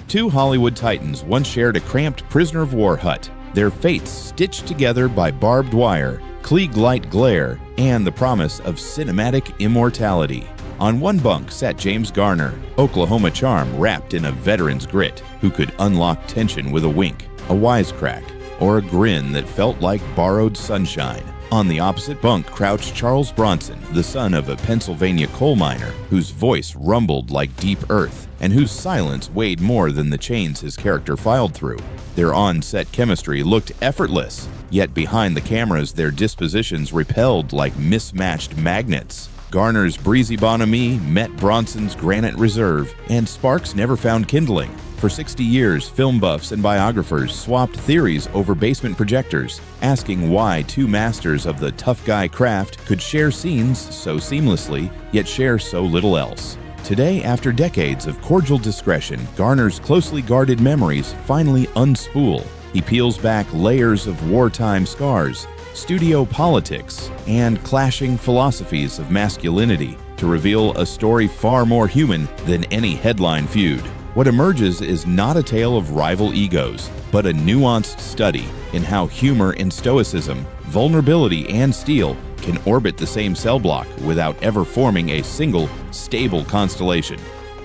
Two Hollywood titans once shared a cramped prisoner of war hut, their fates stitched together by barbed wire, klieg-light glare, and the promise of cinematic immortality. On one bunk sat James Garner, Oklahoma charm wrapped in a veteran's grit, who could unlock tension with a wink, a wisecrack, or a grin that felt like borrowed sunshine. On the opposite bunk crouched Charles Bronson, the son of a Pennsylvania coal miner whose voice rumbled like deep earth and whose silence weighed more than the chains his character filed through. Their on-set chemistry looked effortless, yet behind the cameras their dispositions repelled like mismatched magnets. Garner's breezy bonhomie met Bronson's granite reserve, and sparks never found kindling. For 60 years, film buffs and biographers swapped theories over basement projectors, asking why two masters of the tough guy craft could share scenes so seamlessly, yet share so little else. Today, after decades of cordial discretion, Garner's closely guarded memories finally unspool. He peels back layers of wartime scars, studio politics, and clashing philosophies of masculinity to reveal a story far more human than any headline feud. What emerges is not a tale of rival egos, but a nuanced study in how humor and stoicism, vulnerability and steel can orbit the same cell block without ever forming a single, stable constellation.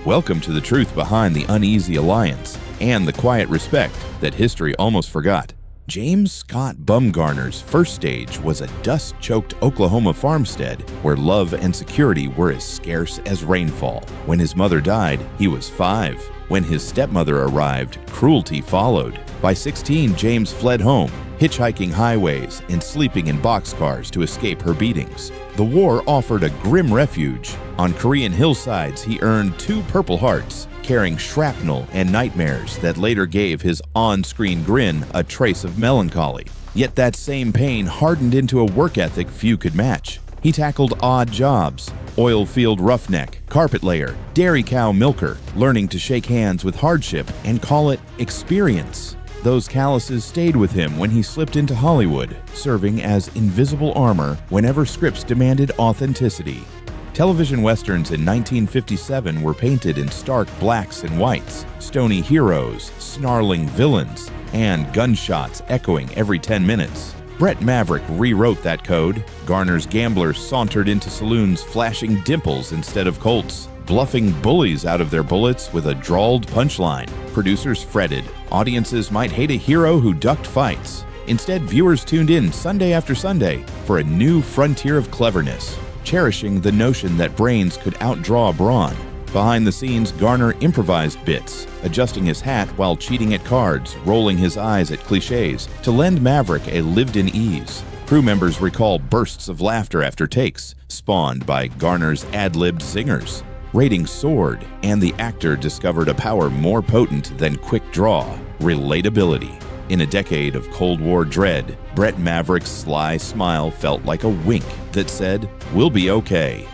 Welcome to the truth behind the uneasy alliance and the quiet respect that history almost forgot. James Scott Bumgarner's first stage was a dust-choked Oklahoma farmstead where love and security were as scarce as rainfall. When his mother died, he was 5. When his stepmother arrived, cruelty followed. By 16, James fled home, hitchhiking highways and sleeping in boxcars to escape her beatings. The war offered a grim refuge. On Korean hillsides, he earned 2 Purple Hearts, carrying shrapnel and nightmares that later gave his on-screen grin a trace of melancholy. Yet that same pain hardened into a work ethic few could match. He tackled odd jobs: oil field roughneck, carpet layer, dairy cow milker, learning to shake hands with hardship and call it experience. Those calluses stayed with him when he slipped into Hollywood, serving as invisible armor whenever scripts demanded authenticity. Television westerns in 1957 were painted in stark blacks and whites, stony heroes, snarling villains, and gunshots echoing every 10 minutes. Brett Maverick rewrote that code. Garner's gamblers sauntered into saloons flashing dimples instead of Colts, bluffing bullies out of their bullets with a drawled punchline. Producers fretted. Audiences might hate a hero who ducked fights. Instead, viewers tuned in Sunday after Sunday for a new frontier of cleverness, cherishing the notion that brains could outdraw brawn. Behind the scenes, Garner improvised bits, adjusting his hat while cheating at cards, rolling his eyes at cliches, to lend Maverick a lived-in ease. Crew members recall bursts of laughter after takes, spawned by Garner's ad-libbed zingers. Ratings soared, and the actor discovered a power more potent than quick draw: relatability. In a decade of Cold War dread, Brett Maverick's sly smile felt like a wink that said, "We'll be okay."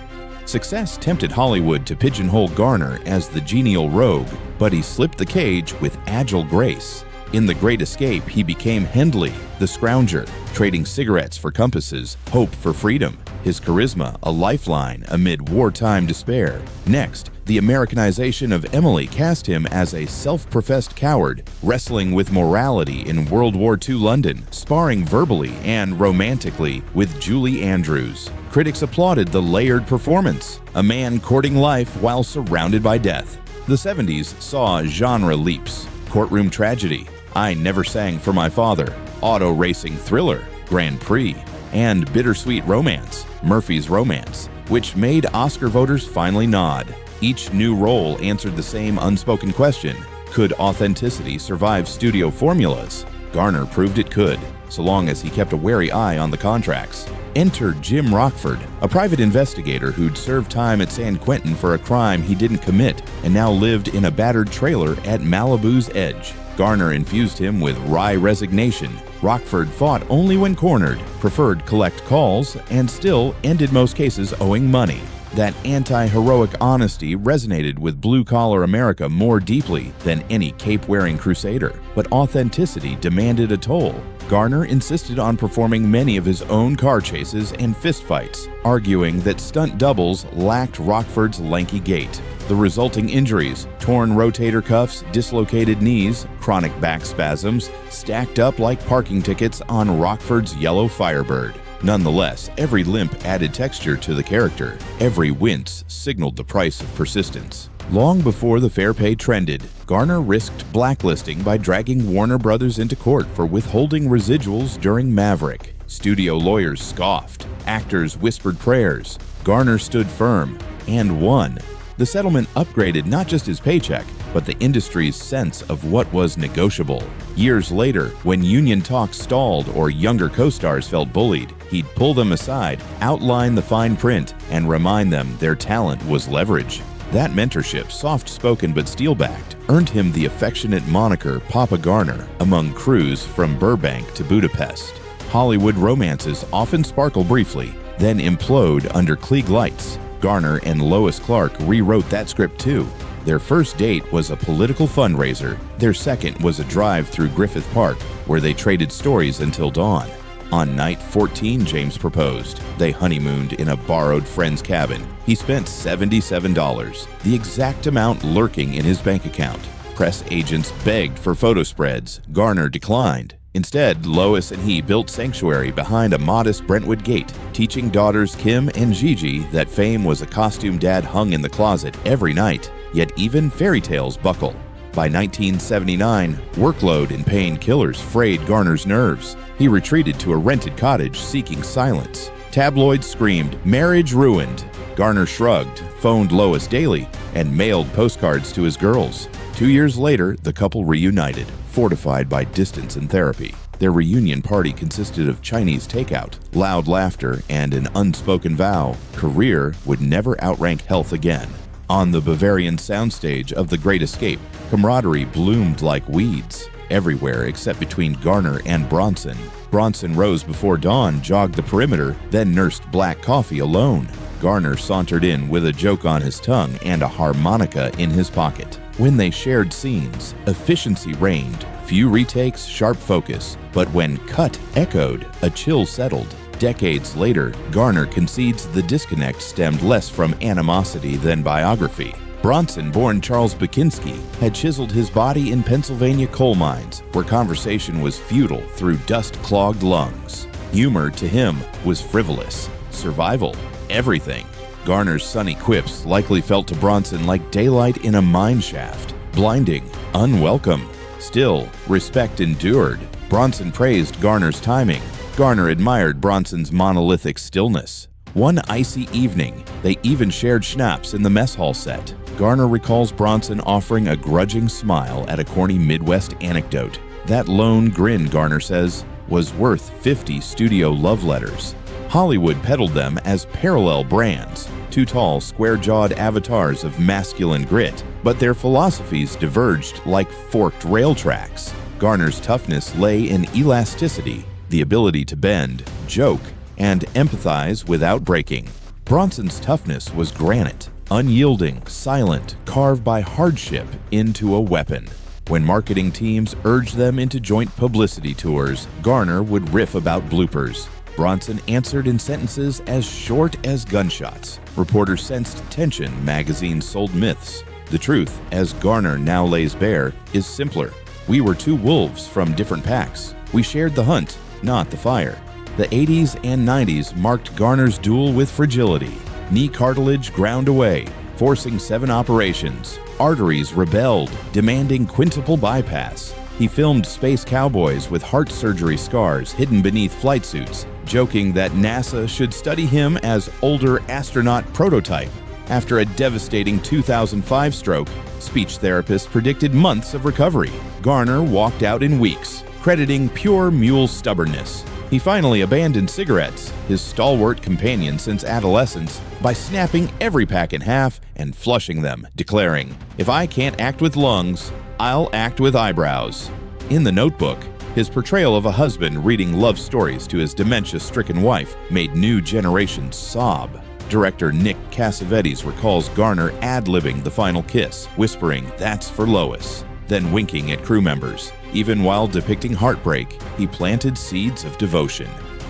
Success tempted Hollywood to pigeonhole Garner as the genial rogue, but he slipped the cage with agile grace. In The Great Escape, he became Hendley, the scrounger, trading cigarettes for compasses, hope for freedom. His charisma, a lifeline amid wartime despair. Next, the Americanization of Emily cast him as a self-professed coward, wrestling with morality in World War II London, sparring verbally and romantically with Julie Andrews. Critics applauded the layered performance, a man courting life while surrounded by death. The 70s saw genre leaps: courtroom tragedy, I Never Sang for My Father, auto racing thriller, Grand Prix, and bittersweet romance, Murphy's Romance, which made Oscar voters finally nod. Each new role answered the same unspoken question: could authenticity survive studio formulas? Garner proved it could, so long as he kept a wary eye on the contracts. Enter Jim Rockford, a private investigator who'd served time at San Quentin for a crime he didn't commit and now lived in a battered trailer at Malibu's edge. Garner infused him with wry resignation. Rockford fought only when cornered, preferred collect calls, and still ended most cases owing money. That anti-heroic honesty resonated with blue-collar America more deeply than any cape-wearing crusader, but authenticity demanded a toll. Garner insisted on performing many of his own car chases and fistfights, arguing that stunt doubles lacked Rockford's lanky gait. The resulting injuries, torn rotator cuffs, dislocated knees, chronic back spasms, stacked up like parking tickets on Rockford's yellow Firebird. Nonetheless, every limp added texture to the character. Every wince signaled the price of persistence. Long before the fair pay trended, Garner risked blacklisting by dragging Warner Brothers into court for withholding residuals during Maverick. Studio lawyers scoffed. Actors whispered prayers. Garner stood firm and won. The settlement upgraded not just his paycheck, but the industry's sense of what was negotiable. Years later, when union talks stalled or younger co-stars felt bullied, he'd pull them aside, outline the fine print, and remind them their talent was leverage. That mentorship, soft-spoken but steel-backed, earned him the affectionate moniker Papa Garner among crews from Burbank to Budapest. Hollywood romances often sparkle briefly, then implode under klieg-lights. Garner and Lois Clark rewrote that script too. Their first date was a political fundraiser. Their second was a drive through Griffith Park, where they traded stories until dawn. On night 14, James proposed. They honeymooned in a borrowed friend's cabin. He spent $77, the exact amount lurking in his bank account. Press agents begged for photo spreads. Garner declined. Instead, Lois and he built sanctuary behind a modest Brentwood gate, teaching daughters Kim and Gigi that fame was a costume dad hung in the closet every night. Yet even fairy tales buckle. By 1979, workload and painkillers frayed Garner's nerves. He retreated to a rented cottage seeking silence. Tabloids screamed, "Marriage ruined." Garner shrugged, phoned Lois daily, and mailed postcards to his girls. 2 years later, the couple reunited, fortified by distance and therapy. Their reunion party consisted of Chinese takeout, loud laughter, and an unspoken vow: career would never outrank health again. On the Bavarian soundstage of The Great Escape, camaraderie bloomed like weeds, everywhere except between Garner and Bronson. Bronson rose before dawn, jogged the perimeter, then nursed black coffee alone. Garner sauntered in with a joke on his tongue and a harmonica in his pocket. When they shared scenes, efficiency reigned, few retakes, sharp focus. But when cut echoed, a chill settled. Decades later, Garner concedes the disconnect stemmed less from animosity than biography. Bronson, born Charles Bronson, had chiseled his body in Pennsylvania coal mines, where conversation was futile through dust-clogged lungs. Humor, to him, was frivolous. Survival, everything. Garner's sunny quips likely felt to Bronson like daylight in a mine shaft. Blinding, unwelcome. Still, respect endured. Bronson praised Garner's timing. Garner admired Bronson's monolithic stillness. One icy evening, they even shared schnapps in the mess hall set. Garner recalls Bronson offering a grudging smile at a corny Midwest anecdote. That lone grin, Garner says, was worth 50 studio love letters. Hollywood peddled them as parallel brands, two tall, square-jawed avatars of masculine grit, but their philosophies diverged like forked rail tracks. Garner's toughness lay in elasticity, the ability to bend, joke, and empathize without breaking. Bronson's toughness was granite, unyielding, silent, carved by hardship into a weapon. When marketing teams urged them into joint publicity tours, Garner would riff about bloopers. Bronson answered in sentences as short as gunshots. Reporters sensed tension, magazines sold myths. The truth, as Garner now lays bare, is simpler. We were two wolves from different packs. We shared the hunt, not the fire. The 80s and 90s marked Garner's duel with fragility. Knee cartilage ground away, forcing 7 operations. Arteries rebelled, demanding quintuple bypass. He filmed space cowboys with heart surgery scars hidden beneath flight suits, joking that NASA should study him as older astronaut prototype. After a devastating 2005 stroke, speech therapists predicted months of recovery. Garner walked out in weeks, crediting pure mule stubbornness. He finally abandoned cigarettes, his stalwart companion since adolescence, by snapping every pack in half and flushing them, declaring, "If I can't act with lungs, I'll act with eyebrows." In The Notebook, his portrayal of a husband reading love stories to his dementia-stricken wife made new generations sob. Director Nick Cassavetes recalls Garner ad-libbing the final kiss, whispering, "That's for Lois," then winking at crew members. Even while depicting heartbreak, he planted seeds of devotion.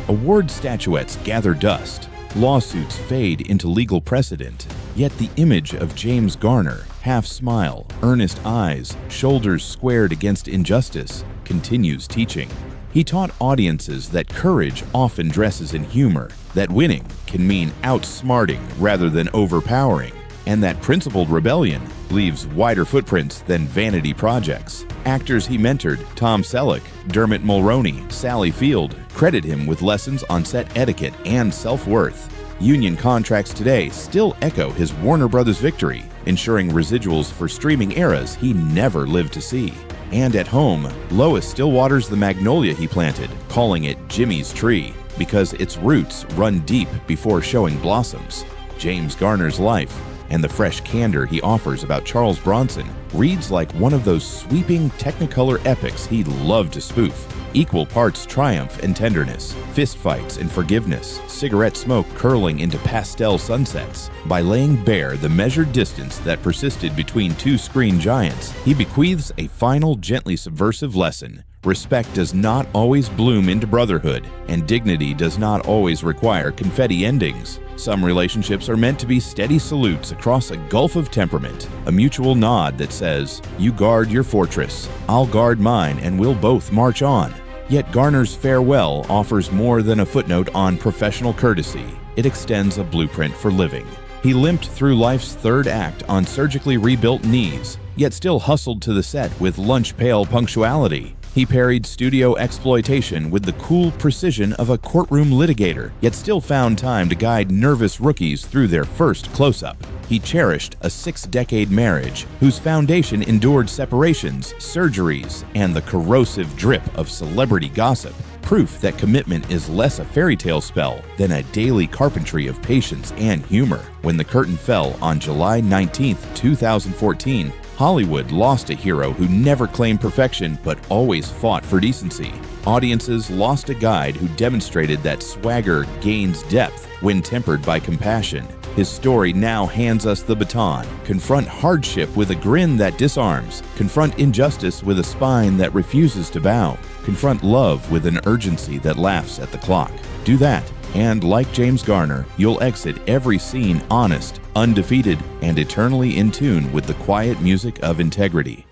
Award statuettes gather dust. Lawsuits fade into legal precedent. Yet the image of James Garner, half smile, earnest eyes, shoulders squared against injustice, continues teaching. He taught audiences that courage often dresses in humor, that winning can mean outsmarting rather than overpowering, and that principled rebellion leaves wider footprints than vanity projects. Actors he mentored, Tom Selleck, Dermot Mulroney, Sally Field, credit him with lessons on set etiquette and self-worth. Union contracts today still echo his Warner Brothers victory, ensuring residuals for streaming eras he never lived to see. And at home, Lois still waters the magnolia he planted, calling it Jimmy's tree, because its roots run deep before showing blossoms. James Garner's life, and the fresh candor he offers about Charles Bronson, reads like one of those sweeping Technicolor epics he loved to spoof. Equal parts triumph and tenderness, fistfights and forgiveness, cigarette smoke curling into pastel sunsets. By laying bare the measured distance that persisted between two screen giants, he bequeaths a final gently subversive lesson. Respect does not always bloom into brotherhood, and dignity does not always require confetti endings. Some relationships are meant to be steady salutes across a gulf of temperament, a mutual nod that says, "You guard your fortress, I'll guard mine, and we'll both march on." Yet Garner's farewell offers more than a footnote on professional courtesy. It extends a blueprint for living. He limped through life's third act on surgically rebuilt knees, yet still hustled to the set with lunch pail punctuality. He parried studio exploitation with the cool precision of a courtroom litigator, yet still found time to guide nervous rookies through their first close-up. He cherished a 6-decade marriage whose foundation endured separations, surgeries, and the corrosive drip of celebrity gossip, proof that commitment is less a fairy tale spell than a daily carpentry of patience and humor. When the curtain fell on July 19, 2014, Hollywood lost a hero who never claimed perfection but always fought for decency. Audiences lost a guide who demonstrated that swagger gains depth when tempered by compassion. His story now hands us the baton. Confront hardship with a grin that disarms. Confront injustice with a spine that refuses to bow. Confront love with an urgency that laughs at the clock. Do that, and like James Garner, you'll exit every scene honest, undefeated, and eternally in tune with the quiet music of integrity.